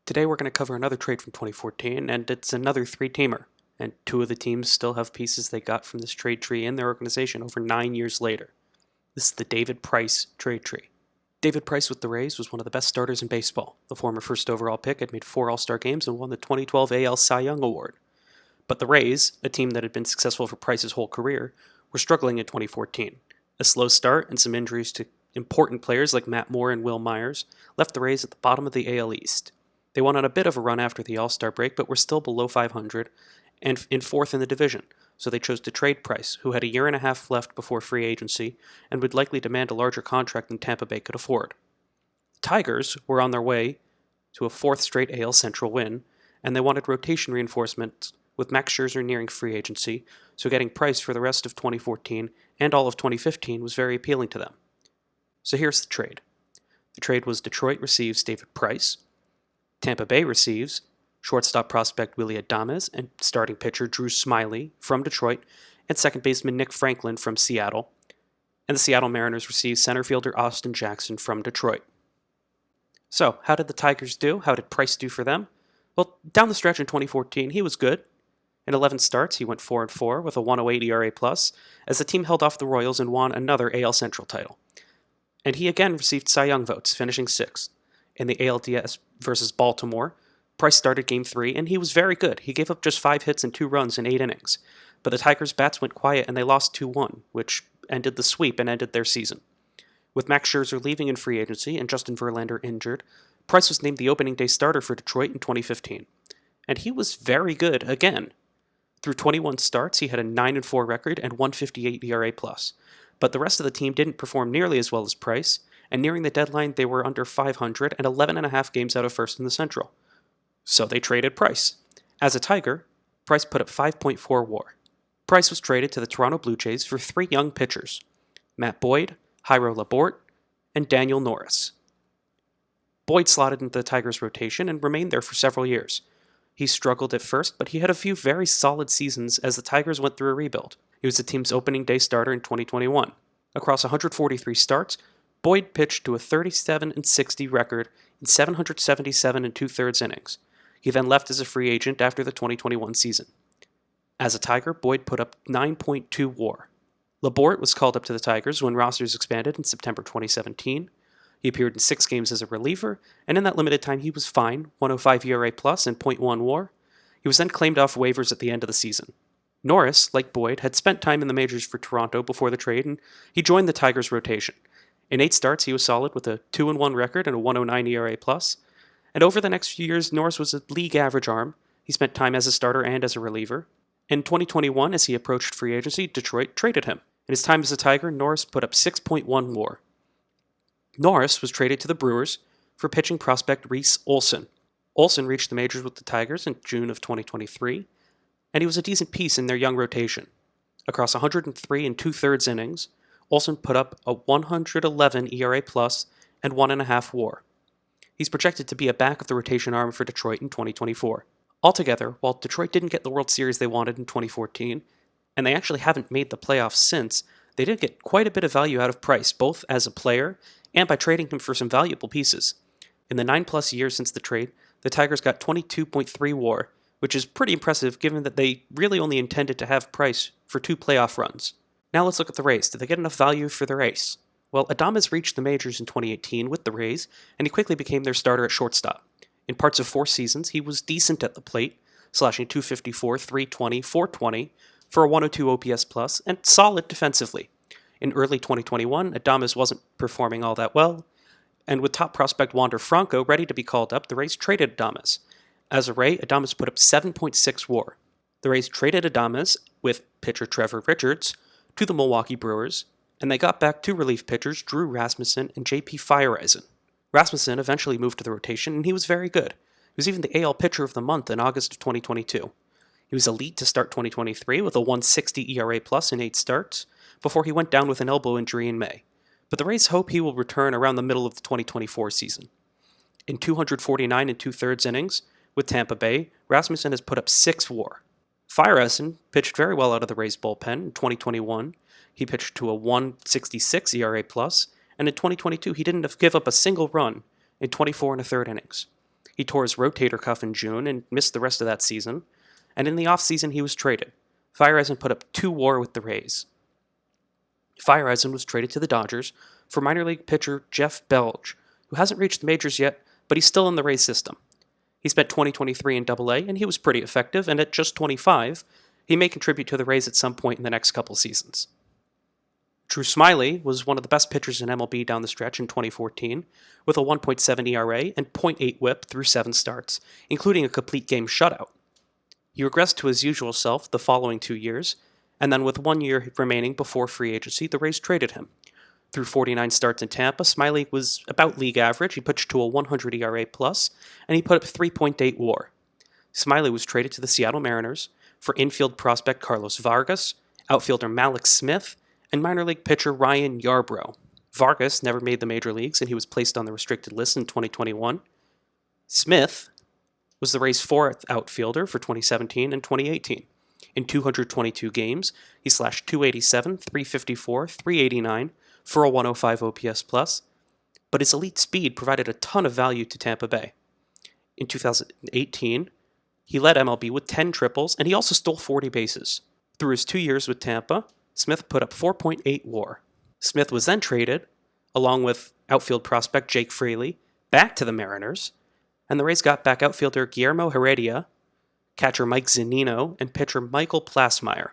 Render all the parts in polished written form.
Today we're going to cover another trade from 2014, and it's another three-teamer. And two of the teams still have pieces they got from this trade tree in their organization over 9 years later. This is the David Price trade tree. David Price with the Rays was one of the best starters in baseball. The former first overall pick had made 4 All-Star games and won the 2012 AL Cy Young Award. But the Rays, a team that had been successful for Price's whole career, were struggling in 2014. A slow start and some injuries to important players like Matt Moore and Will Myers left the Rays at the bottom of the AL East. They went on a bit of a run after the All-Star break, but were still below 500 and in fourth in the division, so they chose to trade Price, who had a year and a half left before free agency and would likely demand a larger contract than Tampa Bay could afford. The Tigers were on their way to a fourth straight AL Central win, and they wanted rotation reinforcement with Max Scherzer nearing free agency, so getting Price for the rest of 2014 and all of 2015 was very appealing to them. So here's the trade. The trade was Detroit receives David Price, Tampa Bay receives shortstop prospect Willy Adames and starting pitcher Drew Smyly from Detroit and second baseman Nick Franklin from Seattle. And the Seattle Mariners receive center fielder Austin Jackson from Detroit. So, how did the Tigers do? How did Price do for them? Well, down the stretch in 2014, he was good. In 11 starts, he went 4-4 with a 1.08 ERA+, as the team held off the Royals and won another AL Central title. And he again received Cy Young votes, finishing 6th. In the ALDS versus Baltimore, Price started Game 3, and he was very good. He gave up just 5 hits and 2 runs in 8 innings. But the Tigers' bats went quiet, and they lost 2-1, which ended the sweep and ended their season. With Max Scherzer leaving in free agency and Justin Verlander injured, Price was named the opening day starter for Detroit in 2015. And he was very good again. Through 21 starts, he had a 9-4 record and 1.58 ERA+. But the rest of the team didn't perform nearly as well as Price, and nearing the deadline, they were under 500 and 11.5 games out of first in the Central. So they traded Price. As a Tiger, Price put up 5.4 WAR. Price was traded to the Toronto Blue Jays for 3 young pitchers, Matt Boyd, Jairo Laborte, and Daniel Norris. Boyd slotted into the Tigers' rotation and remained there for several years. He struggled at first, but he had a few very solid seasons as the Tigers went through a rebuild. He was the team's opening day starter in 2021. Across 143 starts, Boyd pitched to a 37-60 record in 777 2/3 innings. He then left as a free agent after the 2021 season. As a Tiger, Boyd put up 9.2 WAR. Laborte was called up to the Tigers when rosters expanded in September 2017. He appeared in 6 games as a reliever, and in that limited time he was fine, 1.05 ERA+, and .1 WAR. He was then claimed off waivers at the end of the season. Norris, like Boyd, had spent time in the majors for Toronto before the trade, and he joined the Tigers' rotation. In 8 starts, he was solid with a 2-1 record and a 1.09 ERA+. And over the next few years, Norris was a league average arm. He spent time as a starter and as a reliever. In 2021, as he approached free agency, Detroit traded him. In his time as a Tiger, Norris put up 6.1 WAR. Norris was traded to the Brewers for pitching prospect Reese Olson. Olson reached the majors with the Tigers in June of 2023, and he was a decent piece in their young rotation. Across 103 2/3 innings, Olson put up a 111 ERA+, and 1.5 WAR. He's projected to be a back of the rotation arm for Detroit in 2024. Altogether, while Detroit didn't get the World Series they wanted in 2014, and they actually haven't made the playoffs since, they did get quite a bit of value out of Price, both as a player and by trading him for some valuable pieces. In the 9+ years since the trade, the Tigers got 22.3 WAR, which is pretty impressive given that they really only intended to have Price for 2 playoff runs. Now let's look at the Rays. Did they get enough value for their ace? Well, Adames reached the majors in 2018 with the Rays, and he quickly became their starter at shortstop. In parts of 4 seasons, he was decent at the plate, slashing .254, .320, .420 for a 102 OPS+, and solid defensively. In early 2021, Adames wasn't performing all that well, and with top prospect Wander Franco ready to be called up, the Rays traded Adames. As a Ray, Adames put up 7.6 WAR. The Rays traded Adames with pitcher Trevor Richards to the Milwaukee Brewers, and they got back 2 relief pitchers, Drew Rasmussen and J.P. Feyereisen. Rasmussen eventually moved to the rotation, and he was very good. He was even the AL Pitcher of the Month in August of 2022. He was elite to start 2023 with a 1.60 ERA+ in 8 starts, before he went down with an elbow injury in May. But the Rays hope he will return around the middle of the 2024 season. In 249 2/3 innings with Tampa Bay, Rasmussen has put up 6 WAR. Feyereisen pitched very well out of the Rays bullpen in 2021. He pitched to a 1.66 ERA+, and in 2022 he didn't give up a single run in 24 1/3 innings. He tore his rotator cuff in June and missed the rest of that season, and in the offseason he was traded. Feyereisen put up 2 WAR with the Rays. Feyereisen was traded to the Dodgers for minor league pitcher Jeff Belge, who hasn't reached the majors yet, but he's still in the Rays system. He spent 2023 in Double-A, and he was pretty effective, and at just 25, he may contribute to the Rays at some point in the next couple seasons. Drew Smyly was one of the best pitchers in MLB down the stretch in 2014, with a 1.7 ERA and .8 WHIP through 7 starts, including a complete game shutout. He regressed to his usual self the following 2 years, and then with 1 year remaining before free agency, the Rays traded him. Through 49 starts in Tampa, Smyly was about league average. He pitched to a 100 ERA+, and he put up 3.8 WAR. Smyly was traded to the Seattle Mariners for infield prospect Carlos Vargas, outfielder Mallex Smith, and minor league pitcher Ryan Yarbrough. Vargas never made the major leagues, and he was placed on the restricted list in 2021. Smith was the Rays' 4th outfielder for 2017 and 2018. In 222 games, he slashed .287, .354, .389 for a 105 OPS+, but his elite speed provided a ton of value to Tampa Bay. In 2018, he led MLB with 10 triples, and he also stole 40 bases. Through his 2 years with Tampa, Smith put up 4.8 WAR. Smith was then traded, along with outfield prospect Jake Fraley, back to the Mariners, and the Rays got back outfielder Guillermo Heredia, catcher Mike Zunino, and pitcher Michael Plasmeyer.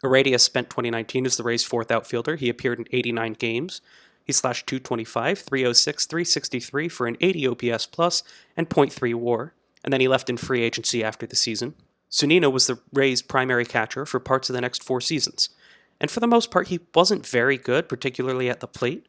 Heredia spent 2019 as the Rays' 4th outfielder. He appeared in 89 games. He slashed .225, .306, .363 for an 80 OPS+, and .3 WAR, and then he left in free agency after the season. Zunino was the Rays' primary catcher for parts of the next 4 seasons, and for the most part he wasn't very good, particularly at the plate.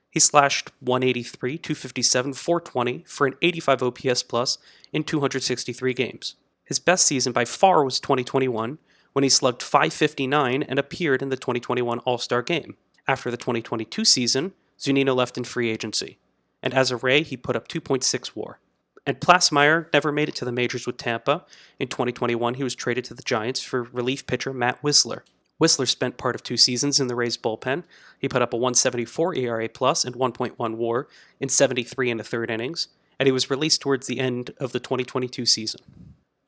He slashed .183, .257, .420 for an 85 OPS+ in 263 games. His best season by far was 2021, when he slugged .559 and appeared in the 2021 All-Star Game. After the 2022 season, Zunino left in free agency, and as a Ray, he put up 2.6 WAR. And Plasmeyer never made it to the majors with Tampa. In 2021, he was traded to the Giants for relief pitcher Matt Wisler. Wisler spent part of 2 seasons in the Rays bullpen. He put up a 174 ERA+ and 1.1 WAR in 73 1/3 innings, and he was released towards the end of the 2022 season.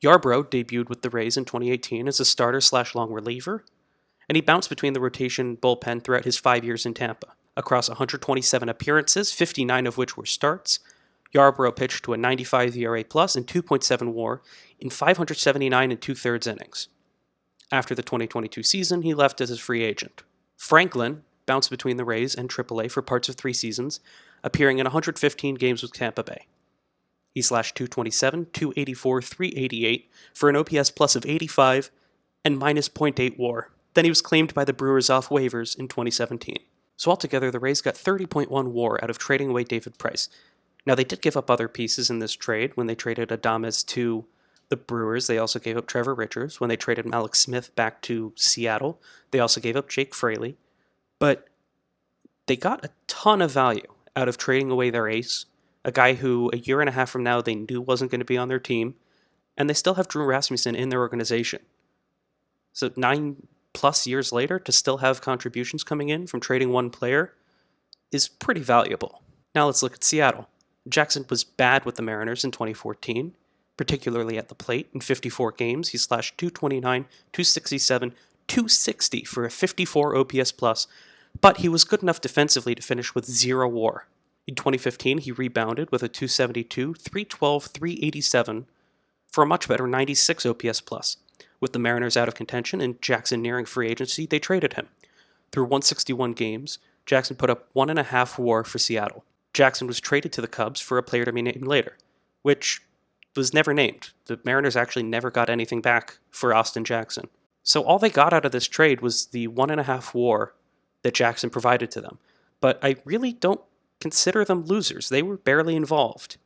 Yarbrough debuted with the Rays in 2018 as a starter/long reliever, and he bounced between the rotation and bullpen throughout his 5 years in Tampa. Across 127 appearances, 59 of which were starts, Yarbrough pitched to a 95 ERA+ and 2.7 WAR in 579 2/3 innings. After the 2022 season, he left as a free agent. Franklin bounced between the Rays and AAA for parts of 3 seasons, appearing in 115 games with Tampa Bay. He slashed .227, .284, .388 for an OPS+ of 85 and minus .8 WAR. Then he was claimed by the Brewers off waivers in 2017. So altogether, the Rays got 30.1 WAR out of trading away David Price. Now, they did give up other pieces in this trade. When they traded Adames to the Brewers, they also gave up Trevor Richards. When they traded Mallex Smith back to Seattle, they also gave up Jake Fraley. But they got a ton of value out of trading away their ace, a guy who a year and a half from now they knew wasn't going to be on their team, and they still have Drew Rasmussen in their organization. So 9+ years later, to still have contributions coming in from trading one player is pretty valuable. Now let's look at Seattle. Jackson was bad with the Mariners in 2014, particularly at the plate. In 54 games, he slashed .229, .267, .260 for a 54 OPS+, but he was good enough defensively to finish with 0 WAR. In 2015, he rebounded with a .272, .312, .387 for a much better 96 OPS+. With the Mariners out of contention and Jackson nearing free agency, they traded him. Through 161 games, Jackson put up 1.5 WAR for Seattle. Jackson was traded to the Cubs for a player to be named later, which was never named. The Mariners actually never got anything back for Austin Jackson. So all they got out of this trade was the 1.5 WAR that Jackson provided to them. But I really don't consider them losers. They were barely involved.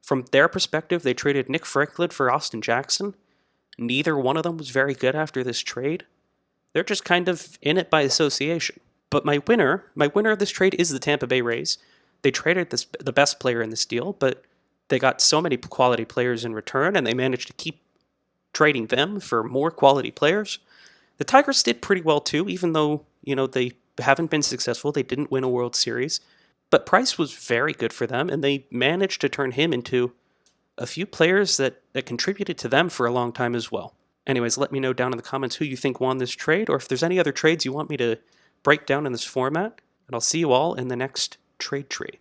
From their perspective, they traded Nick Franklin for Austin Jackson. Neither one of them was very good after this trade. They're just kind of in it by association. But my winner of this trade is the Tampa Bay Rays. They traded the best player in this deal, but they got so many quality players in return, and they managed to keep trading them for more quality players. The Tigers did pretty well too, even though, they haven't been successful. They didn't win a World Series. But Price was very good for them, and they managed to turn him into a few players that contributed to them for a long time as well. Anyways, let me know down in the comments who you think won this trade, or if there's any other trades you want me to break down in this format, and I'll see you all in the next trade tree.